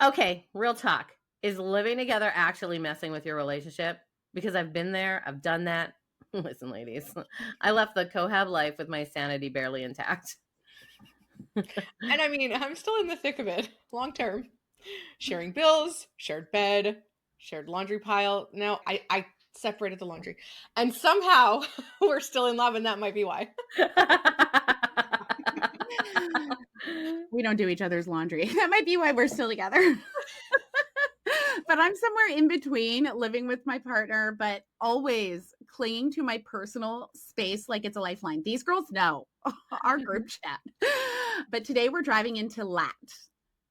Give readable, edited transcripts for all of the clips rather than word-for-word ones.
Okay, real talk. Is living together actually messing with your relationship? Because I've been there, I've done that. Listen, ladies, I left the cohab life with my sanity barely intact. And I mean, I'm still in the thick of it, long term. Sharing bills, shared bed, shared laundry pile. No, I separated the laundry. And somehow we're still in love, and that might be why. We don't do each other's laundry. That might be why we're still together. But I'm somewhere in between living with my partner, but always clinging to my personal space like it's a lifeline. These girls know our group chat. But today we're driving into LAT,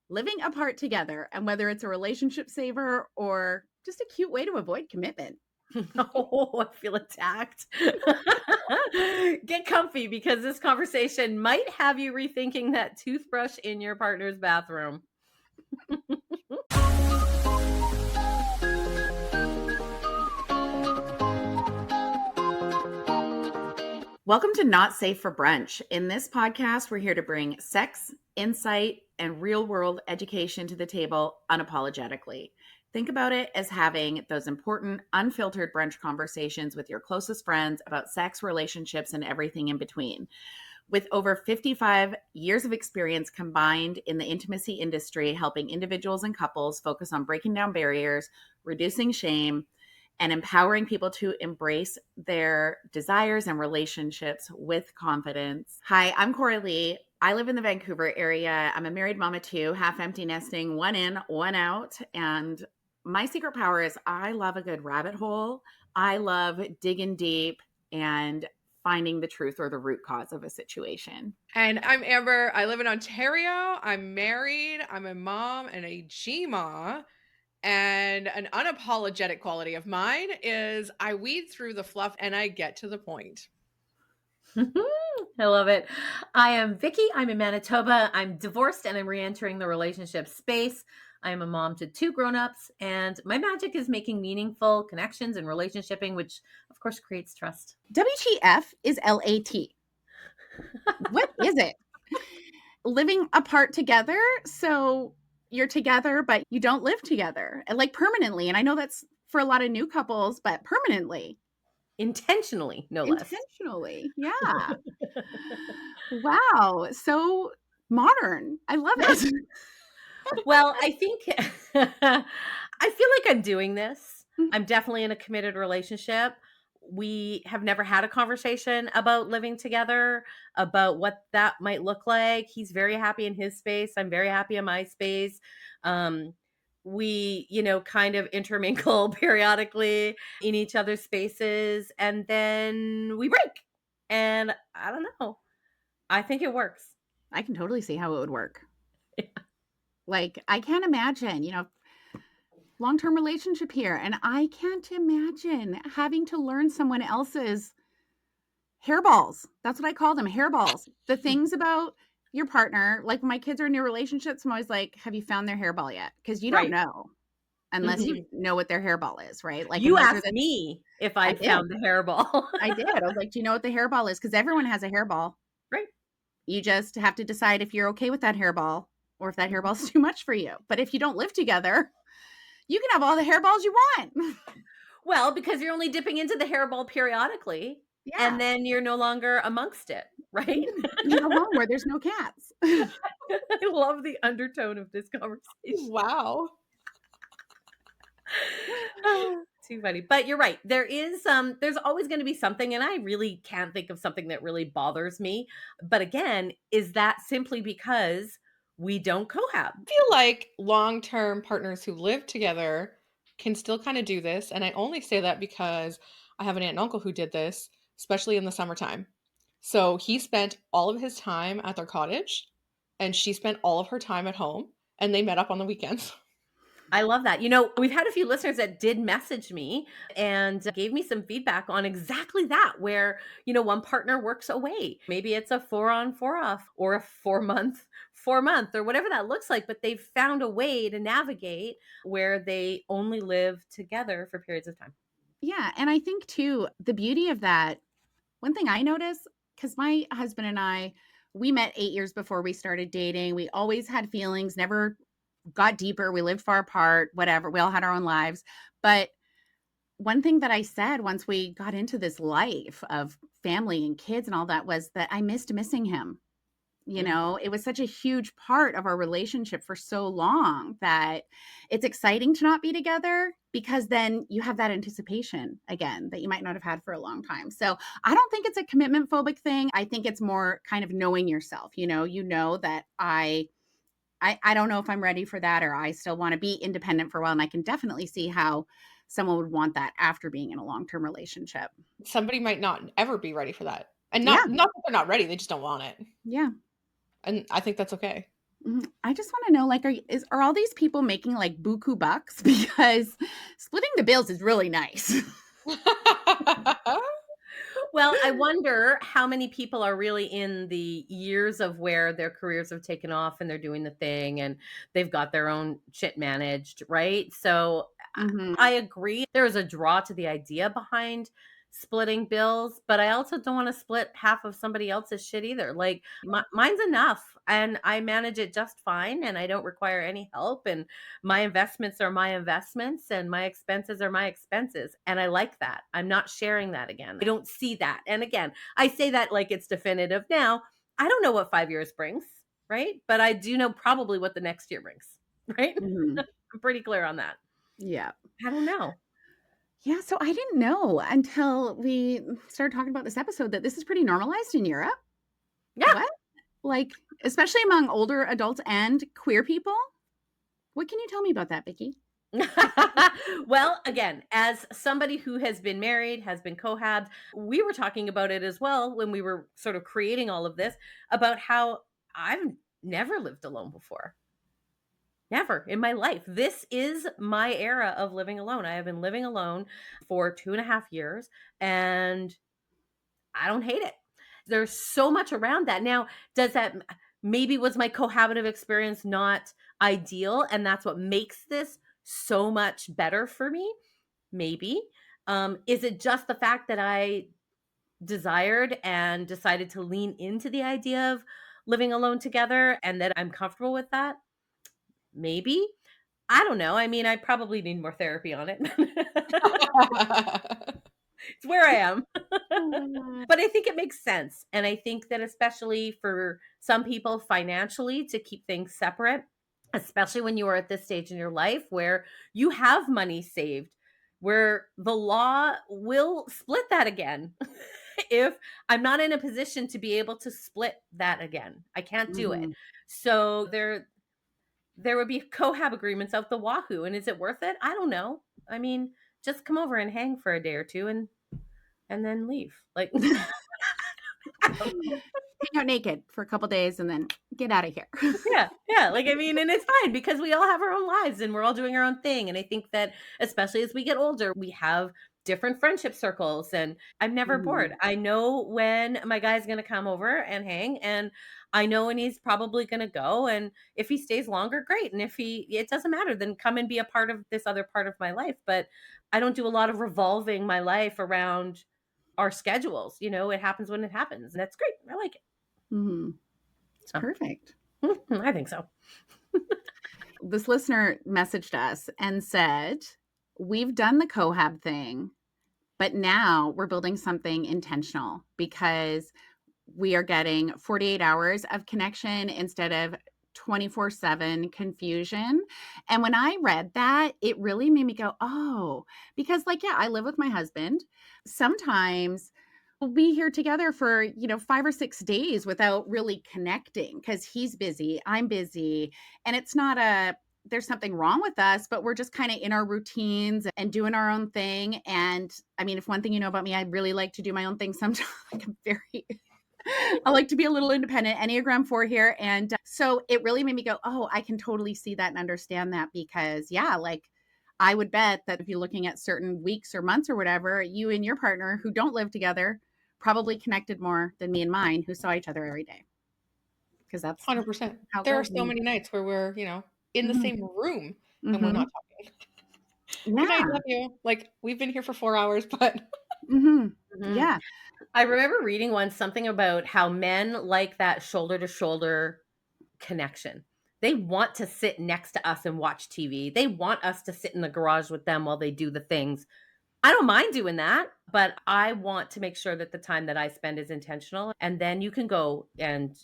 living apart together, and whether it's a relationship saver or just a cute way to avoid commitment. Oh, I feel attacked. Get comfy because this conversation might have you rethinking that toothbrush in your partner's bathroom. Welcome to Not Safe for Brunch. In this podcast, we're here to bring sex, insight, and real-world education to the table unapologetically. Think about it as having those important, unfiltered brunch conversations with your closest friends about sex, relationships, and everything in between. With over 55 years of experience combined in the intimacy industry, helping individuals and couples focus on breaking down barriers, reducing shame, and empowering people to embrace their desires and relationships with confidence. Hi, I'm Coralie. I live in the Vancouver area. I'm a married mama too, half empty nesting, one in, one out. And my secret power is I love a good rabbit hole. I love digging deep and finding the truth or the root cause of a situation. And I'm Amber. I live in Ontario. I'm married. I'm a mom and a GMA. And an unapologetic quality of mine is I weed through the fluff and I get to the point. I love it. I am Vicki. I'm in Manitoba. I'm divorced and I'm re-entering the relationship space. I am a mom to 2 grown-ups, and my magic is making meaningful connections and relationshiping, which of course creates trust. WTF is LAT? What is it? Living apart together. So you're together, but you don't live together, and like permanently. And I know that's for a lot of new couples, but permanently. Intentionally, no less. Intentionally. Yeah. Wow. So modern. I love it. Well, I think I feel like I'm doing this. I'm definitely in a committed relationship. We have never had a conversation about living together, about what that might look like. He's very happy in his space. I'm very happy in my space. We, kind of intermingle periodically in each other's spaces, and then we break. And I don't know. I think it works. I can totally see how it would work. Like, I can't imagine, long-term relationship here. And I can't imagine having to learn someone else's hairballs. That's what I call them, hairballs. The things about your partner, like when my kids are in new relationships, I'm always like, have you found their hairball yet? Because you don't Right. know unless you know what their hairball is, right? Like, You and those are asked me if I I'd did. found the hairball. I did. I was like, do you know what the hairball is? Because everyone has a hairball. Right. You just have to decide if you're okay with that hairball or if that hairball's too much for you. But if you don't live together, you can have all the hairballs you want. Well, because you're only dipping into the hairball periodically, Yeah. and then you're no longer amongst it, right? You go home where there's no cats. I love the undertone of this conversation. Wow. Too funny. But you're right. There's always going to be something, and I really can't think of something that really bothers me. But again, is that simply because we don't cohab? I feel like long-term partners who live together can still kind of do this. And I only say that because I have an aunt and uncle who did this, especially in the summertime. So he spent all of his time at their cottage and she spent all of her time at home and they met up on the weekends. I love that. We've had a few listeners that did message me and gave me some feedback on exactly that, where, one partner works away. Maybe it's a 4 on 4 off or a 4-month or whatever that looks like, but they've found a way to navigate where they only live together for periods of time. Yeah. And I think too, the beauty of that, one thing I notice, because my husband and I, we met 8 years before we started dating. We always had feelings, never got deeper. We lived far apart, whatever. We all had our own lives. But one thing that I said once we got into this life of family and kids and all that was that I missed missing him. You know, it was such a huge part of our relationship for so long that it's exciting to not be together because then you have that anticipation again that you might not have had for a long time. So I don't think it's a commitment phobic thing. I think it's more kind of knowing yourself. You know that I don't know if I'm ready for that, or I still want to be independent for a while. And I can definitely see how someone would want that after being in a long-term relationship. Somebody might not ever be ready for that. And Yeah. not that they're not ready, they just don't want it. Yeah. And I think that's okay. I just want to know, like, are all these people making like buku bucks? Because splitting the bills is really nice. Well, I wonder how many people are really in the years of where their careers have taken off and they're doing the thing and they've got their own shit managed, right? So I agree. There is a draw to the idea behind splitting bills, but I also don't want to split half of somebody else's shit either. Like mine's enough and I manage it just fine and I don't require any help and my investments are my investments and my expenses are my expenses. And I like that. I'm not sharing that again. I don't see that. And again, I say that like it's definitive now. I don't know what 5 years brings, right? But I do know probably what the next year brings, right? I'm pretty clear on that. Yeah. I don't know. Yeah. So I didn't know until we started talking about this episode that this is pretty normalized in Europe. Yeah. What? Like, especially among older adults and queer people? What can you tell me about that, Vicki? Well, again, as somebody who has been married, has been cohabbed, we were talking about it as well when we were sort of creating all of this about how I've never lived alone before. Never in my life. This is my era of living alone. I have been living alone for 2.5 years and I don't hate it. There's so much around that. Now, does that maybe was my cohabitive experience not ideal and that's what makes this so much better for me? Maybe. Is it just the fact that I desired and decided to lean into the idea of living alone together and that I'm comfortable with that? Maybe. I don't know. I mean, I probably need more therapy on it. It's where I am. But I think it makes sense. And I think that especially for some people financially to keep things separate, especially when you are at this stage in your life where you have money saved, where the law will split that again. If I'm not in a position to be able to split that again, I can't do it. So there would be cohab agreements out the wahoo. And is it worth it? I don't know. I mean, just come over and hang for a day or two and then leave. Like Hang out naked for a couple days and then get out of here. yeah. Like, I mean, and it's fine because we all have our own lives and we're all doing our own thing. And I think that especially as we get older, we have different friendship circles and I'm never bored. I know when my guy's going to come over and hang and I know when he's probably going to go. And if he stays longer, great. And if it doesn't matter, then come and be a part of this other part of my life. But I don't do a lot of revolving my life around our schedules. It happens when it happens. And that's great. I like it. It's perfect. I think so. This listener messaged us and said, we've done the cohab thing, but now we're building something intentional because we are getting 48 hours of connection instead of 24/7 confusion. And when I read that, it really made me go, oh, because I live with my husband. Sometimes we'll be here together for, 5 or 6 days without really connecting because he's busy, I'm busy. And it's not there's something wrong with us, but we're just kind of in our routines and doing our own thing. And I mean, if one thing you know about me, I really like to do my own thing sometimes. I like to be a little independent, Enneagram 4 here. And so it really made me go, oh, I can totally see that and understand that because I would bet that if you're looking at certain weeks or months or whatever, you and your partner who don't live together probably connected more than me and mine who saw each other every day. Because that's 100%. There are so many nights where we're, in the same room and we're not talking. Yeah. Good night, love you. Like we've been here for 4 hours, but yeah. I remember reading once something about how men like that shoulder to shoulder connection. They want to sit next to us and watch TV. They want us to sit in the garage with them while they do the things. I don't mind doing that, but I want to make sure that the time that I spend is intentional. And then you can go and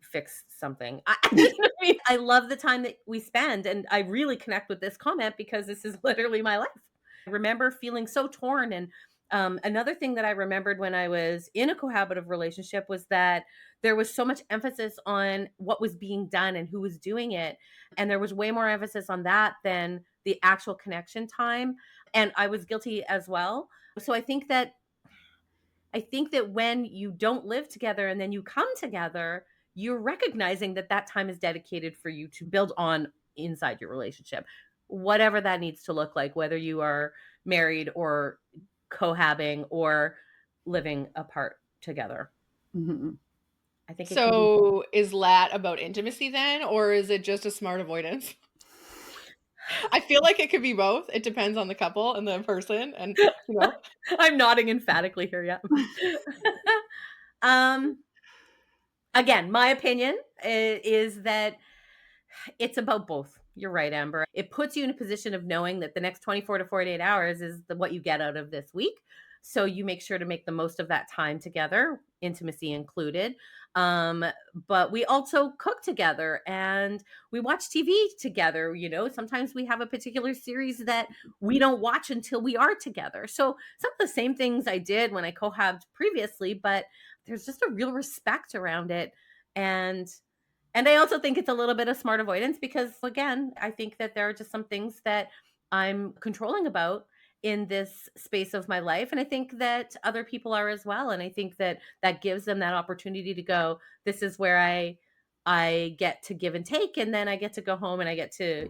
fix something. I love the time that we spend. And I really connect with this comment because this is literally my life. I remember feeling so torn. And another thing that I remembered when I was in a cohabitative relationship was that there was so much emphasis on what was being done and who was doing it. And there was way more emphasis on that than the actual connection time. And I was guilty as well. So I think that when you don't live together and then you come together, you're recognizing that that time is dedicated for you to build on inside your relationship, whatever that needs to look like, whether you are married or cohabbing or living apart together. Mhm. I think So is LAT about intimacy then, or is it just a smart avoidance? I feel like it could be both. It depends on the couple and the person, and I'm nodding emphatically here. Yeah. Again, my opinion is that it's about both. You're right, Amber. It puts you in a position of knowing that the next 24 to 48 hours is what you get out of this week. So you make sure to make the most of that time together, intimacy included. But we also cook together and we watch TV together. Sometimes we have a particular series that we don't watch until we are together. So some of the same things I did when I cohabbed previously, but there's just a real respect around it. And I also think it's a little bit of smart avoidance because, again, I think that there are just some things that I'm controlling about in this space of my life. And I think that other people are as well. And I think that gives them that opportunity to go, this is where I get to give and take. And then I get to go home and I get to,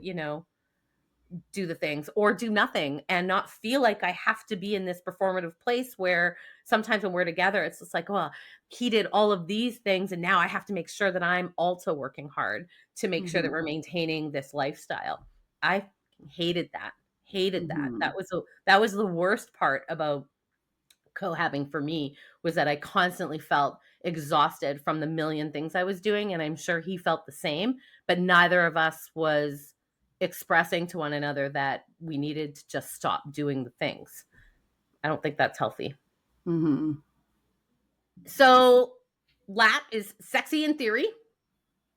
do the things or do nothing and not feel like I have to be in this performative place where sometimes when we're together, it's just like, well, he did all of these things. And now I have to make sure that I'm also working hard to make sure that we're maintaining this lifestyle. I hated that. That was the worst part about cohabbing for me, was that I constantly felt exhausted from the million things I was doing. And I'm sure he felt the same, but neither of us was expressing to one another that we needed to just stop doing the things. I don't think that's healthy. Mm-hmm. So LAT is sexy in theory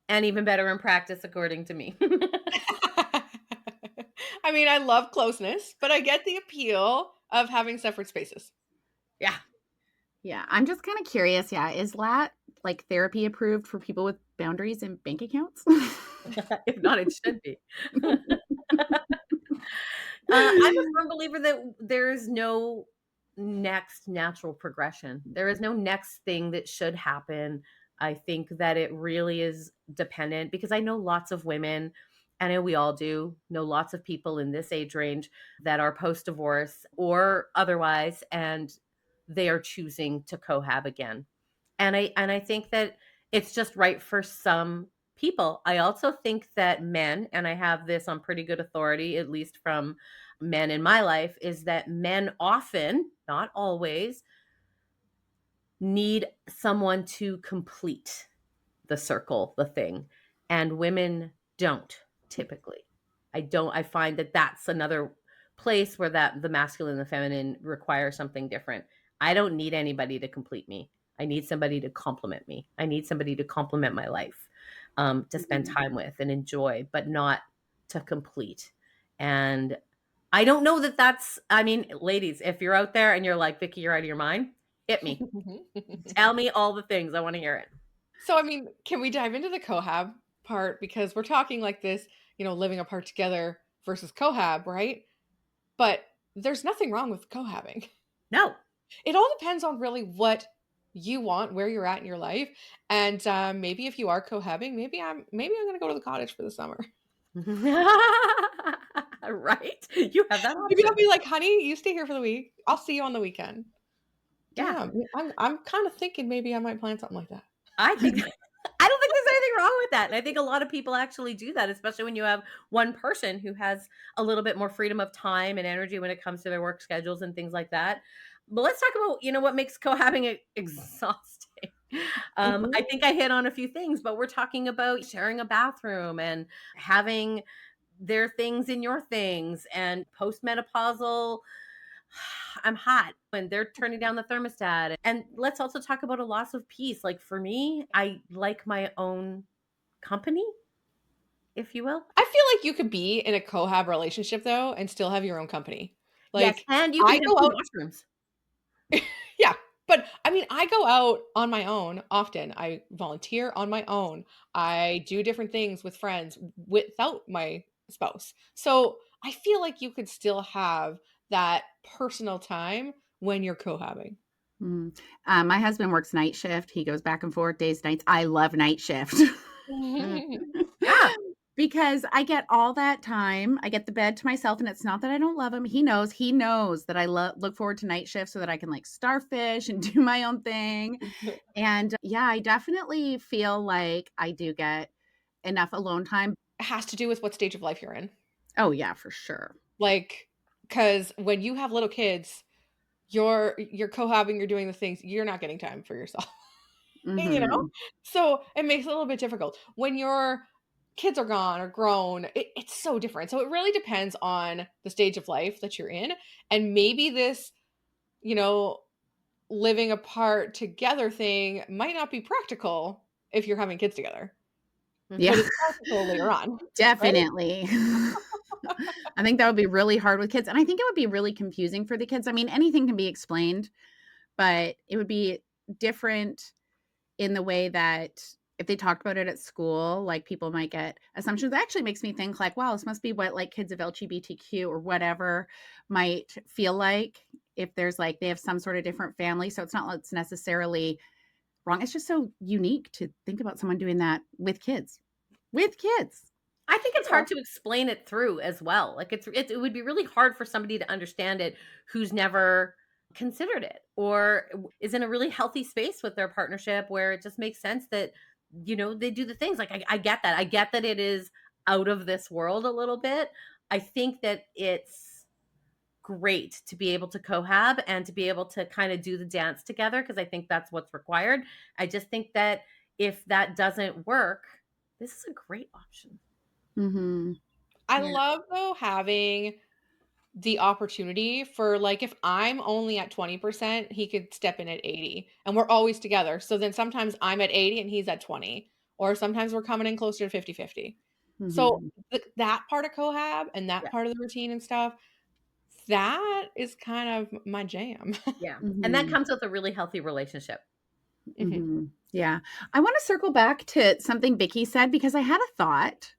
and even better in practice, according to me. I mean, I love closeness, but I get the appeal of having separate spaces. Yeah. Yeah. I'm just kind of curious. Yeah. Is LAT like therapy approved for people with boundaries and bank accounts? If not, it should be. I'm a firm believer that there is no next natural progression. There is no next thing that should happen. I think that it really is dependent, because I know lots of women, and I know we all do know lots of people in this age range that are post-divorce or otherwise, and they are choosing to cohab again. And I think that it's just right for some people. I also think that men, and I have this on pretty good authority, at least from men in my life, is that men often, not always, need someone to complete the circle, the thing. And women don't typically. I find that that's another place where that the masculine and the feminine require something different. I don't need anybody to complete me. I need somebody to complement me. I need somebody to complement my life, to spend time with and enjoy, but not to complete. And I don't know that that's, I mean, ladies, if you're out there and you're like, Vicki, you're out of your mind, hit me. Tell me all the things. I want to hear it. So, I mean, can we dive into the cohab part? Because we're talking like this, living apart together versus cohab, right? But there's nothing wrong with cohabbing. No. It all depends on really what you want, where you're at in your life. And maybe if you are cohabbing, maybe I'm going to go to the cottage for the summer. Right? You have that option. Maybe I'll be like, honey, you stay here for the week. I'll see you on the weekend. Yeah. I'm kind of thinking maybe I might plan something like that. I don't think there's anything wrong with that. And I think a lot of people actually do that, especially when you have one person who has a little bit more freedom of time and energy when it comes to their work schedules and things like that. But let's talk about, what makes cohabbing exhausting. I think I hit on a few things, but we're talking about sharing a bathroom and having their things in your things and postmenopausal. I'm hot when they're turning down the thermostat. And let's also talk about a loss of peace. Like for me, I like my own company, if you will. I feel like you could be in a cohab relationship though and still have your own company. Yes, Like and you can I have go two out, washrooms. yeah, but I mean, I go out on my own often. I volunteer on my own. I do different things with friends without my spouse. So I feel like you could still have that personal time when you're cohabbing. Mm. My husband works night shift. He goes back and forth days, nights. I love night shift. Mm. Yeah. Because I get all that time. I get the bed to myself, and it's not that I don't love him. He knows that I look forward to night shift so that I can like starfish and do my own thing. And yeah, I definitely feel like I do get enough alone time. It has to do with what stage of life you're in. Oh yeah, for sure. Like, because when you have little kids, you're cohabbing, you're doing the things, you're not getting time for yourself. You know? Mhm. So it makes it a little bit difficult. When your kids are gone or grown, it's so different. So it really depends on the stage of life that you're in. And maybe this, you know, living apart together thing might not be practical if you're having kids together, Yeah, but it's practical later on, right? definitely. I think that would be really hard with kids. And I think it would be really confusing for the kids. I mean, anything can be explained, but it would be different in the way that if they talked about it at school, like people might get assumptions. That actually makes me think like, wow, this must be what like kids of LGBTQ or whatever might feel like if there's like they have some sort of different family. So it's not like it's necessarily wrong. It's just so unique to think about someone doing that with kids. With kids. I think it's Yeah. hard to explain it through as well. Like it would be really hard for somebody to understand it who's never considered it or is in a really healthy space with their partnership where it just makes sense that they do the things. Like I get that. I get that it is out of this world a little bit. I think that it's great to be able to cohab and to be able to kind of do the dance together because I think that's what's required. I just think that if that doesn't work, this is a great option. Mm-hmm. I Yeah. love though having the opportunity for like if I'm only at 20%, he could step in at 80 and we're always together. So then sometimes I'm at 80 and he's at 20 or sometimes we're coming in closer to 50-50. So Mm-hmm. that part of cohab and that Yeah. part of the routine and stuff, that is kind of my jam. Yeah. And that Mm-hmm. comes with a really healthy relationship. Mhm. Mm-hmm. Yeah. I want to circle back to something Vicki said because I had a thought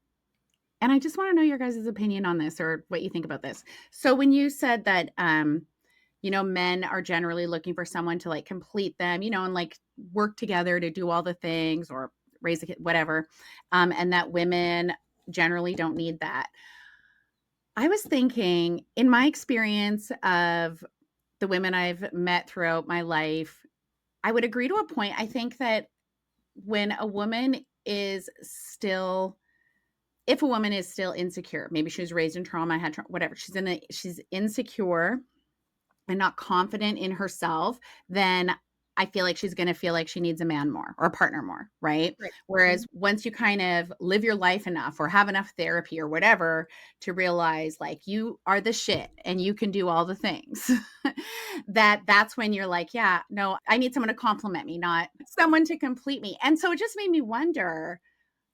and I just want to know your guys' opinion on this or what you think about this. So when you said that men are generally looking for someone to like complete them, and like work together to do all the things or raise a kid, whatever. And that women generally don't need that. I was thinking, in my experience of the women I've met throughout my life, I would agree to a point. I think that when a woman is still if a woman is still insecure, maybe she was raised in trauma, had whatever, she's insecure and not confident in herself, then I feel like she's going to feel like she needs a man more or a partner more, right? Right. Whereas once you kind of live your life enough or have enough therapy or whatever to realize like you are the shit and you can do all the things, that's when you're like, yeah, no, I need someone to compliment me, not someone to complete me. And so it just made me wonder,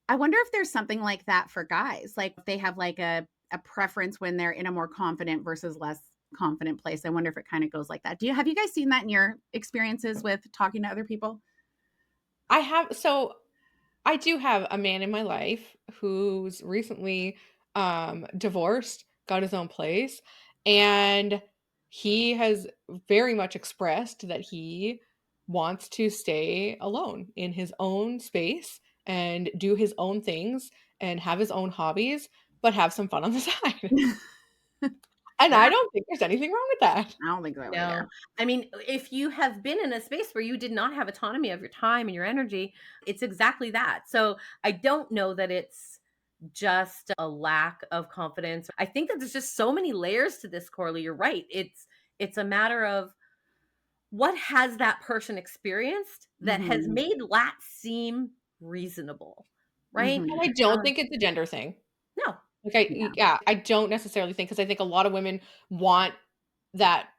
I wonder if there's something like that for guys, like if they have like a preference when they're in a more confident versus less confident place. I wonder if it kind of goes like that. Have you guys seen that in your experiences with talking to other people? I do have a man in my life who's recently divorced, got his own place, and he has very much expressed that he wants to stay alone in his own space and do his own things and have his own hobbies, but have some fun on the side. And I Yeah. don't think there's anything wrong with that. I don't think so No. either. I mean, if you have been in a space where you did not have autonomy of your time and your energy, it's exactly that. So I don't know that it's just a lack of confidence. I think that there's just so many layers to this, Coralie. You're right. It's a matter of what has that person experienced that has Mhm. made LAT seem reasonable, right? Mhm. And I don't Um, think it's a gender thing. no. Like, Yeah. I don't necessarily think, because I think a lot of women want that,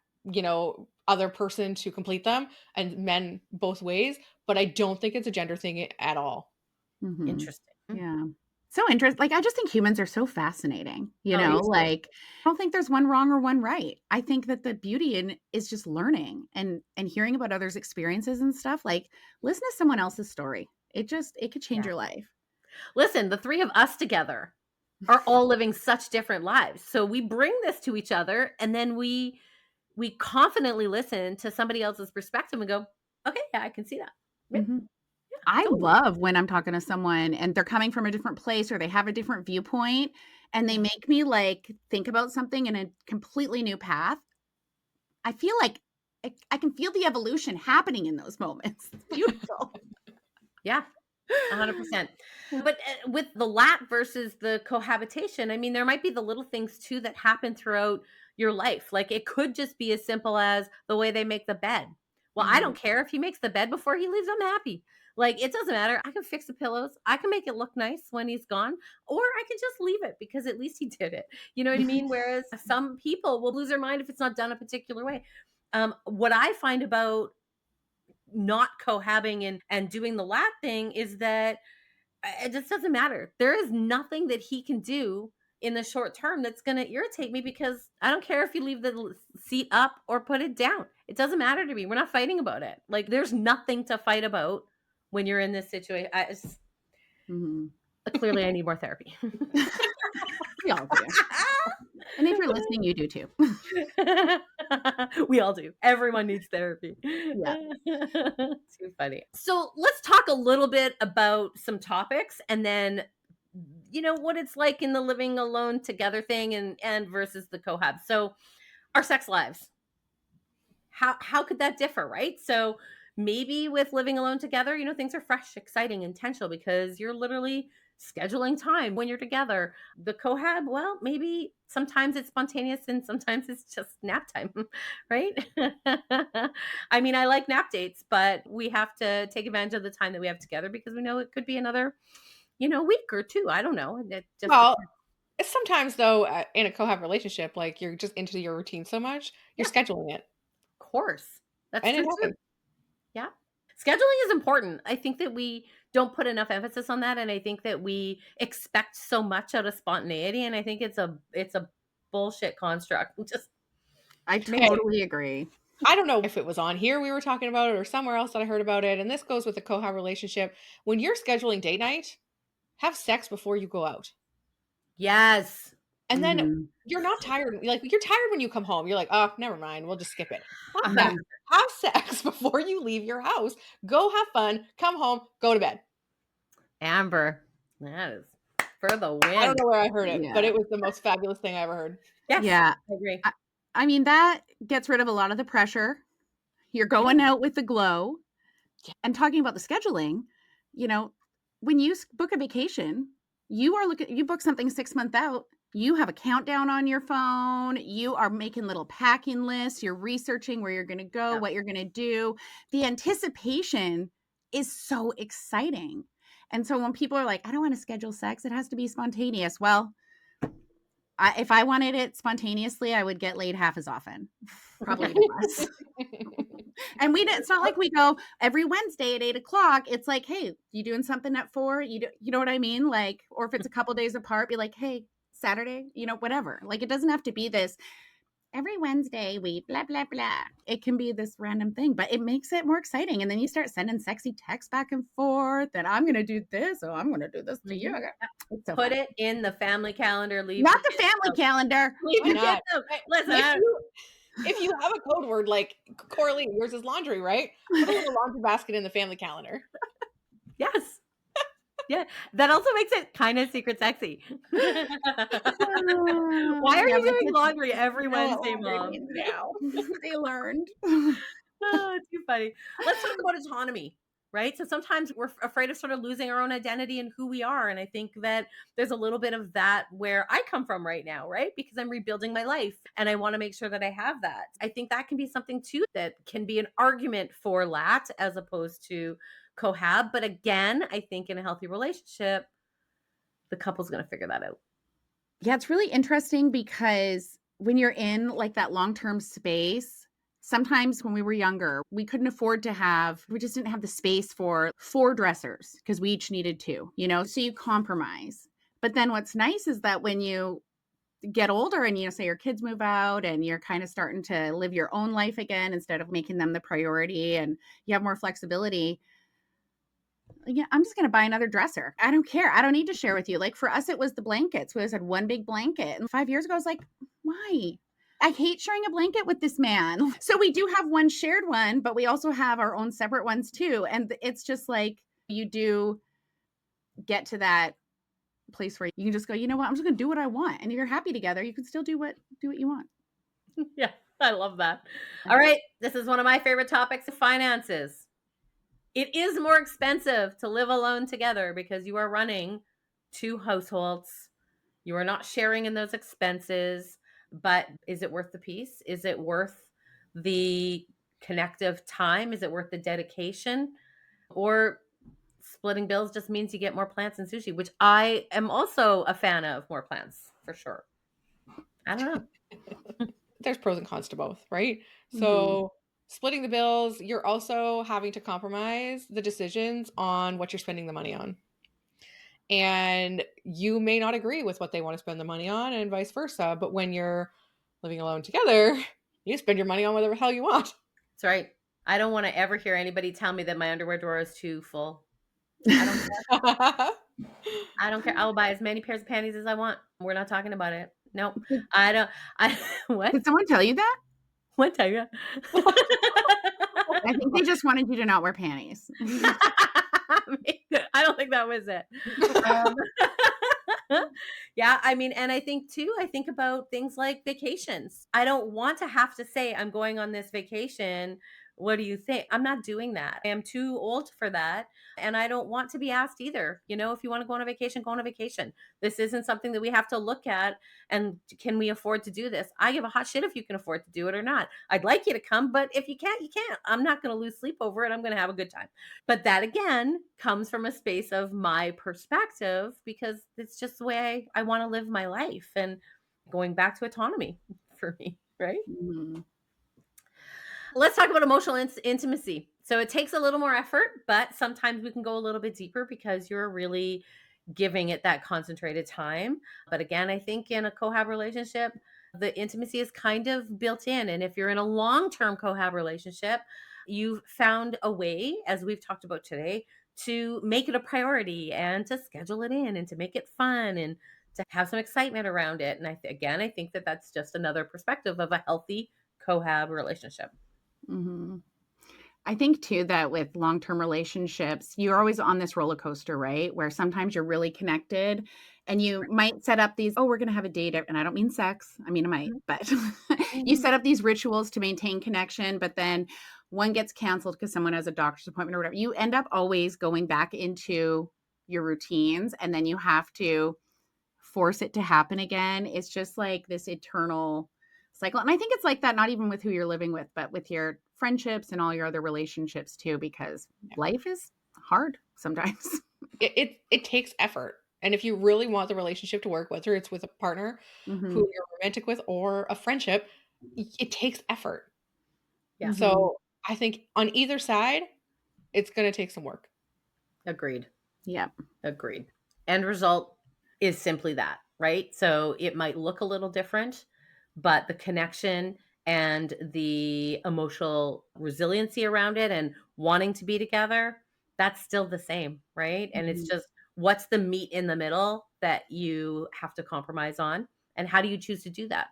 other person to complete them, and men both ways, but I don't think it's a gender thing at all. Mhm. Interesting. Yeah. So interesting. Like, I just think humans are so fascinating, Oh, me too. like, I don't think there's one wrong or one right. I think that the beauty in is just learning and hearing about others' experiences and stuff. Like, listen to someone else's story. It could change Yeah. your life. Listen, the three of us together are all living such different lives. So we bring this to each other, and then we confidently listen to somebody else's perspective and go, okay, yeah, I can see that. Yeah, Mhm. I totally. love when I'm talking to someone and they're coming from a different place or they have a different viewpoint and they Yeah. make me like think about something in a completely new path. I feel like I can feel the evolution happening in those moments. It's beautiful. Yeah. 100%. But with the LAT versus the cohabitation, I mean, there might be the little things too that happen throughout your life. Like it could just be as simple as the way they make the bed. Well, I Mhm. don't care if he makes the bed before he leaves, I'm happy. Like it doesn't matter. I can fix the pillows. I can make it look nice when he's gone, or I can just leave it because at least he did it. You know what I mean? Whereas some people will lose their mind if it's not done a particular way. What I find about not cohabbing and doing the LAT thing is that it just doesn't matter. There is nothing that he can do in the short term that's going to irritate me because I don't care if you leave the seat up or put it down. It doesn't matter to me. We're not fighting about it. Like there's nothing to fight about when you're in this situation. Mhm. Clearly, I need more therapy. We all do. And if you're listening, you do too. We all do. Everyone needs therapy. Yeah. Too funny. So let's talk a little bit about some topics and then what it's like in the living alone together thing and versus the cohab. So our sex lives. How could that differ, right? So maybe with living alone together, things are fresh, exciting, intentional because you're literally scheduling time when you're together. The cohab, well, maybe sometimes it's spontaneous and sometimes it's just nap time, right? I mean, I like nap dates, but we have to take advantage of the time that we have together because we know it could be another, week or two. I don't know. It just Well, depends. sometimes though, in a cohab relationship, like you're just into your routine so much, you're Yeah, scheduling it, of course. That's and it true too. happens. Yeah. Scheduling is important. I think that we don't put enough emphasis on that, and I think that we expect so much out of spontaneity, and I think it's a bullshit construct. Just I make it. totally agree. I don't know if it was on here we were talking about it or somewhere else that I heard about it, and this goes with the cohab relationship. When you're scheduling date night, have sex before you go out. Yes. And then Mhm. you're not tired. Like, you're tired when you come home. You're like, "Oh, never mind. We'll just skip it." Fuck that. 100. Mhm. Have sex before you leave your house. Go have fun, come home, go to bed. Amber, that is for the I don't win. know where I heard it, but Yeah. it was the most fabulous thing I ever heard. Yes, Yeah. I agree. I I mean, that gets rid of a lot of the pressure. You're Yeah. going out with the glow. Yeah. And talking about the scheduling, you know, when you book a vacation, you book something 6 months out, you have a countdown on your phone, you are making little packing lists, you're researching where you're going to go, Yeah. what you're going to do. The anticipation is so exciting. And so when people are like, I don't want to schedule sex, it has to be spontaneous. Well, if I wanted it spontaneously, I would get laid half as often, probably even less. And it's not like we go every Wednesday at 8 o'clock. It's like, hey, you doing something at 4? You know what I mean? Like, or if it's a couple days apart, be like, hey, Saturday, whatever. Like, it doesn't have to be this every Wednesday we blah blah blah. It can be this random thing, but it makes it more exciting. And then you start sending sexy texts back and forth. And I'm gonna do this, or I'm gonna do this to you. Mhm. It's so Put fun. it in the family calendar. Leave Not the the kids family out. calendar. Leave Why your kids not? out. Listen, If you have a code word like Coralie, yours is laundry, right? Put a little laundry basket in the family calendar. yes. Yeah, that also makes it kind of secret sexy. Why are Yeah, you my doing kids laundry every know what Wednesday, laundry Mom? means now. They learned. Oh, too funny. Let's talk about autonomy. right? So sometimes we're afraid of sort of losing our own identity and who we are. And I think that there's a little bit of that where I come from right now, right? Because I'm rebuilding my life and I want to make sure that I have that. I think that can be something too that can be an argument for LAT as opposed to cohab. But again, I think in a healthy relationship, the couple's going to figure that out. Yeah, it's really interesting because when you're in like that long-term space, sometimes when we were younger, we couldn't afford to have, we just didn't have the space for 4 dressers because we each needed 2, so you compromise. But then what's nice is that when you get older and, say your kids move out and you're kind of starting to live your own life again instead of making them the priority and you have more flexibility. Yeah, I'm just going to buy another dresser. I don't care. I don't need to share with you. Like for us, it was the blankets. We always had one big blanket. And 5 years ago, I was like, why? I hate sharing a blanket with this man. So we do have one shared one, but we also have our own separate ones too. And it's just like you do get to that place where you can just go, you know what? I'm just going to do what I want. And if you're happy together, you can still do what you want. Yeah, I love that. All right. This is one of my favorite topics, finances. It is more expensive to live alone together because you are running 2 households. You are not sharing in those expenses, but is it worth the peace? Is it worth the connective time? Is it worth the dedication? Or splitting bills just means you get more plants and sushi, which I am also a fan of more plants for sure. I don't know. There's pros and cons to both, right? So splitting the bills, you're also having to compromise the decisions on what you're spending the money on. And you may not agree with what they want to spend the money on and vice versa. But when you're living alone together, you spend your money on whatever the hell you want. That's right. I don't want to ever hear anybody tell me that my underwear drawer is too full. I don't care. I don't care. I will buy as many pairs of panties as I want. We're not talking about it. Nope. I don't. What? Did someone tell you that? What tell you? I think they just wanted you to not wear panties. I don't think that was it. Yeah, I mean, and I think too, I think about things like vacations. I don't want to have to say I'm going on this vacation. What do you think? I'm not doing that. I am too old for that. And I don't want to be asked either. If you want to go on a vacation, go on a vacation. This isn't something that we have to look at. And can we afford to do this? I give a hot shit if you can afford to do it or not. I'd like you to come, but if you can't, you can't. I'm not going to lose sleep over it. I'm going to have a good time. But that again comes from a space of my perspective because it's just the way I want to live my life and going back to autonomy for me, right? Mm-hmm. Let's talk about emotional intimacy. So it takes a little more effort, but sometimes we can go a little bit deeper because you're really giving it that concentrated time. But again, I think in a cohab relationship, the intimacy is kind of built in. And if you're in a long-term cohab relationship, you've found a way, as we've talked about today, to make it a priority and to schedule it in and to make it fun and to have some excitement around it. And I think that that's just another perspective of a healthy cohab relationship. Mm-hmm. I think too that with long-term relationships, you're always on this roller coaster, right? Where sometimes you're really connected and you might set up these, we're going to have a date. And I don't mean sex. I mean, I might, but you set up these rituals to maintain connection, but then one gets canceled because someone has a doctor's appointment or whatever. You end up always going back into your routines and then you have to force it to happen again. It's just like this eternal cycle. And I think it's like that, not even with who you're living with, but with your friendships and all your other relationships too, because life is hard sometimes. It takes effort. And if you really want the relationship to work, whether it's with a partner who you're romantic with or a friendship, it takes effort. Yeah. So I think on either side, it's going to take some work. Agreed. Yeah. Agreed. End result is simply that, right? So it might look a little different, but the connection and the emotional resiliency around it and wanting to be together, that's still the same, right? And it's just what's the meat in the middle that you have to compromise on? And how do you choose to do that?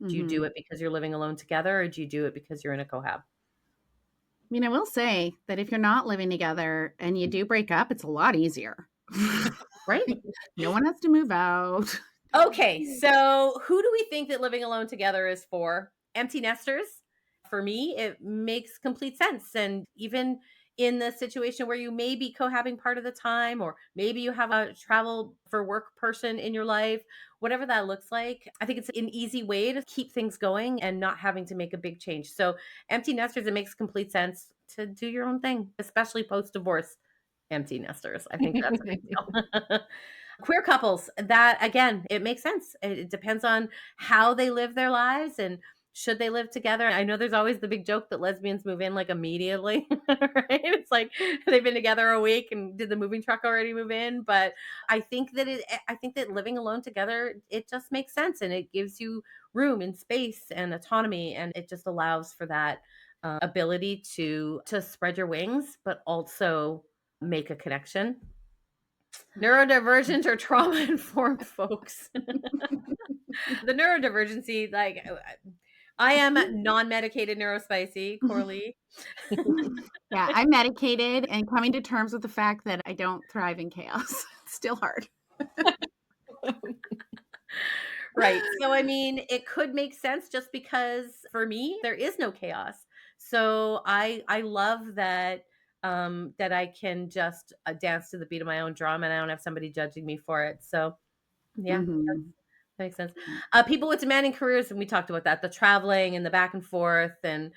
Do you do it because you're living alone together or do you do it because you're in a cohab? I mean, I will say that if you're not living together and you do break up, it's a lot easier. Right? No one has to move out. Okay, so who do we think that living alone together is for? Empty nesters? For me, it makes complete sense. And even in the situation where you may be cohabbing part of the time, or maybe you have a travel for work person in your life, whatever that looks like. I think it's an easy way to keep things going and not having to make a big change. So empty nesters, it makes complete sense to do your own thing, especially post-divorce empty nesters. I think that's a big deal. Queer couples, that again, it makes sense. It depends on how they live their lives and should they live together. I know there's always the big joke that lesbians move in like immediately, right? It's like they've been together a week and did the moving truck already move in? But I think that living alone together, it just makes sense, and it gives you room and space and autonomy, and it just allows for that ability to spread your wings, but also make a connection. Neurodivergent or trauma informed folks. The neurodivergency, like I am non-medicated neurospicy, Coralie. Yeah, I'm medicated and coming to terms with the fact that I don't thrive in chaos. It's still hard. Right. So, I mean, it could make sense just because for me, there is no chaos. So I love that that I can just dance to the beat of my own drum and I don't have somebody judging me for it. So yeah, Mhm. that makes sense. People with demanding careers, and we talked about that, the traveling and the back and forth, and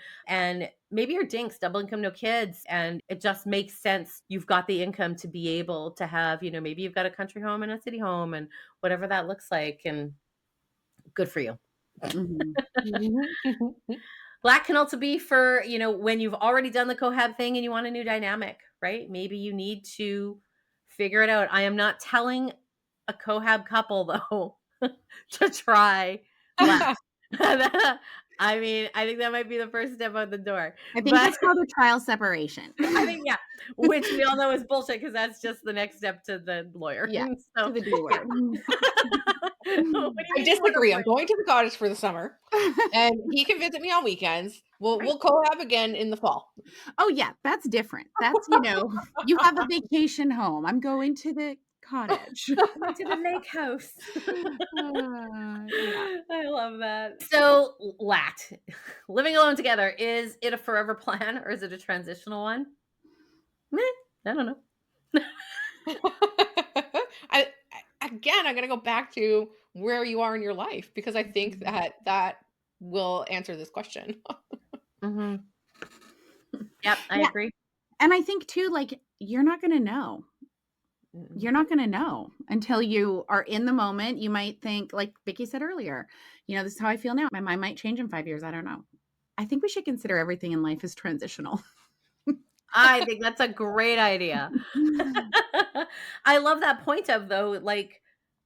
maybe you're dinks, double income, no kids, and it just makes sense. You've got the income to be able to have, maybe you've got a country home and a city home and whatever that looks like, and good for you. Mhm. LAT can also be for, when you've already done the cohab thing and you want a new dynamic, right? Maybe you need to figure it out. I am not telling a cohab couple though to try LAT. I mean, I think that might be the first step out the door. I think But that's called a trial separation. I think, yeah, which we all know is bullshit because that's just the next step to the lawyer. Yeah, So, to the D yeah. word. What do you I mean you want disagree. to I'm going to the cottage for the summer, and he can visit me on weekends. We'll collab again in the fall. Oh yeah, that's different. That's, you have a vacation home. I'm going to the cottage. to the lake house? Yeah. I love that. So, LAT, living alone together, is it a forever plan or is it a transitional one? Meh, I don't know. I'm gonna go back to where you are in your life, because I think that will answer this question. Mm-hmm. Yep, I Yeah. agree. And I think too, like, you're not going to know. You're not going to know until you are in the moment. You might think, like Vicki said earlier, this is how I feel now. My mind might change in 5 years. I don't know. I think we should consider everything in life as transitional. I think that's a great idea. I love that point of, though, like,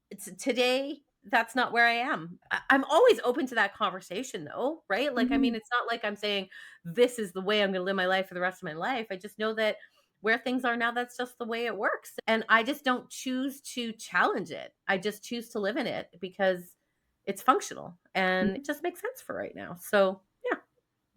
it's today, that's not where I am. I'm always open to that conversation though, right? Like, I mean, it's not like I'm saying this is the way I'm going to live my life for the rest of my life. I just know that where things are now, that's just the way it works. And I just don't choose to challenge it. I just choose to live in it because it's functional and it just makes sense for right now. So yeah.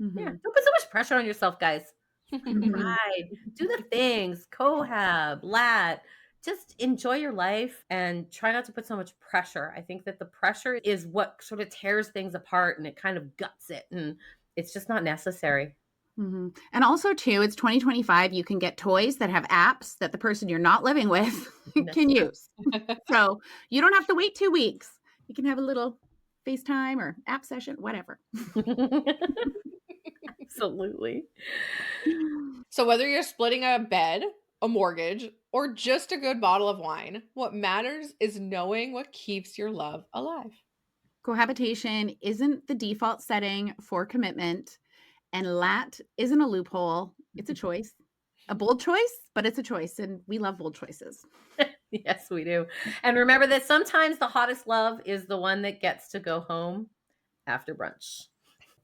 Yeah. Don't put so much pressure on yourself, guys. Right. Do the things, cohab, LAT. Just enjoy your life and try not to put so much pressure. I think that the pressure is what sort of tears things apart and it kind of guts it. And it's just not necessary. And also, too, it's 2025. You can get toys that have apps that the person you're not living with can use. So you don't have to wait 2 weeks. You can have a little FaceTime or app session, whatever. Absolutely. So whether you're splitting a bed, a mortgage, or just a good bottle of wine, what matters is knowing what keeps your love alive. Cohabitation isn't the default setting for commitment, and LAT isn't a loophole. It's a choice, a bold choice, but it's a choice, and we love bold choices. Yes, we do. And remember that sometimes the hottest love is the one that gets to go home after brunch.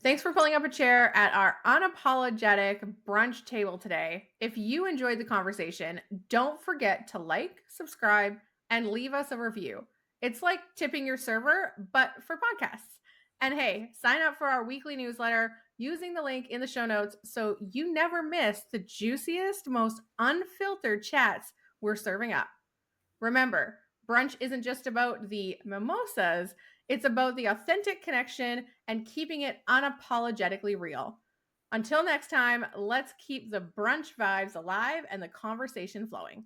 Thanks for pulling up a chair at our unapologetic brunch table today. If you enjoyed the conversation, don't forget to like, subscribe, and leave us a review. It's like tipping your server, but for podcasts. And hey, sign up for our weekly newsletter using the link in the show notes so you never miss the juiciest, most unfiltered chats we're serving up. Remember, brunch isn't just about the mimosas. It's about the authentic connection and keeping it unapologetically real. Until next time, let's keep the brunch vibes alive and the conversation flowing.